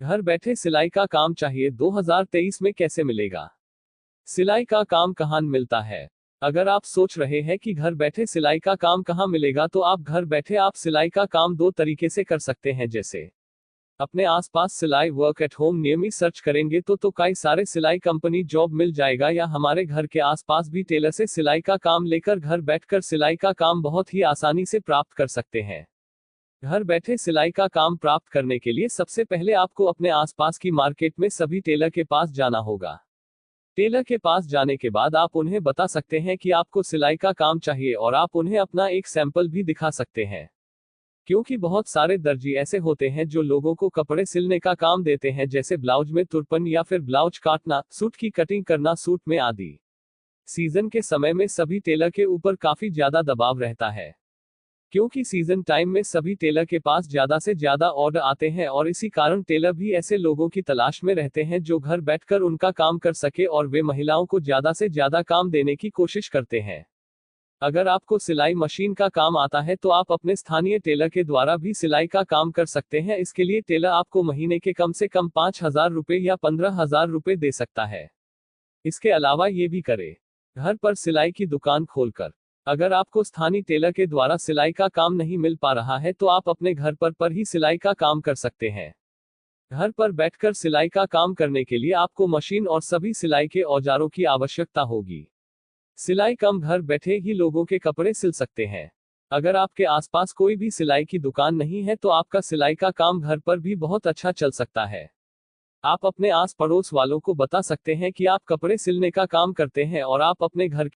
घर बैठे सिलाई का काम चाहिए 2023 में कैसे मिलेगा? सिलाई का काम कहाँ मिलता है? अगर आप सोच रहे हैं कि घर बैठे सिलाई का काम कहाँ मिलेगा, तो आप घर बैठे आप सिलाई का काम दो तरीके से कर सकते हैं। जैसे अपने आसपास सिलाई वर्क एट होम नियमित सर्च करेंगे तो कई सारे सिलाई कंपनी जॉब मिल जाएगा, या हमारे घर के आसपास भी टेलर से सिलाई का काम लेकर घर बैठकर सिलाई का काम बहुत ही आसानी से प्राप्त कर सकते हैं। घर बैठे सिलाई का काम प्राप्त करने के लिए सबसे पहले आपको अपने आसपास की मार्केट में सभी टेलर के पास जाना होगा। टेलर के पास जाने के बाद आप उन्हें बता सकते हैं कि आपको सिलाई का काम चाहिए, और आप उन्हें अपना एक सैंपल भी दिखा सकते हैं। क्योंकि बहुत सारे दर्जी ऐसे होते हैं जो लोगों को कपड़े सिलने का काम देते हैं, जैसे ब्लाउज में तुरपन या फिर ब्लाउज काटना, सूट की कटिंग करना, सूट में आदि। सीजन के समय में सभी टेलर के ऊपर काफी ज्यादा दबाव रहता है, क्योंकि सीजन टाइम में सभी टेलर के पास ज्यादा से ज्यादा ऑर्डर आते हैं, और इसी कारण टेलर भी ऐसे लोगों की तलाश में रहते हैं जो घर बैठकर उनका काम कर सके, और वे महिलाओं को ज्यादा से ज्यादा काम देने की कोशिश करते हैं। अगर आपको सिलाई मशीन का काम आता है तो आप अपने स्थानीय टेलर के द्वारा भी सिलाई का काम कर सकते हैं। इसके लिए टेलर आपको महीने के कम से कम 5,000 रुपए या 15,000 रुपए दे सकता है। इसके अलावा ये भी करे, घर पर सिलाई की दुकान खोलकर। अगर आपको स्थानीय टेलर के द्वारा सिलाई का काम नहीं मिल पा रहा है तो आप अपने घर पर ही सिलाई का काम कर सकते हैं। घर पर बैठकर सिलाई का काम करने के लिए आपको मशीन और सभी सिलाई के औजारों की आवश्यकता होगी। सिलाई कम घर बैठे ही लोगों के कपड़े सिल सकते हैं। अगर आपके आसपास कोई भी सिलाई की दुकान नहीं है तो आपका सिलाई का काम घर पर भी बहुत अच्छा चल सकता है। आप अपने आस पड़ोस वालों को बता सकते हैं कि आप कपड़े सिलने का काम करते हैं, और आप अपने घर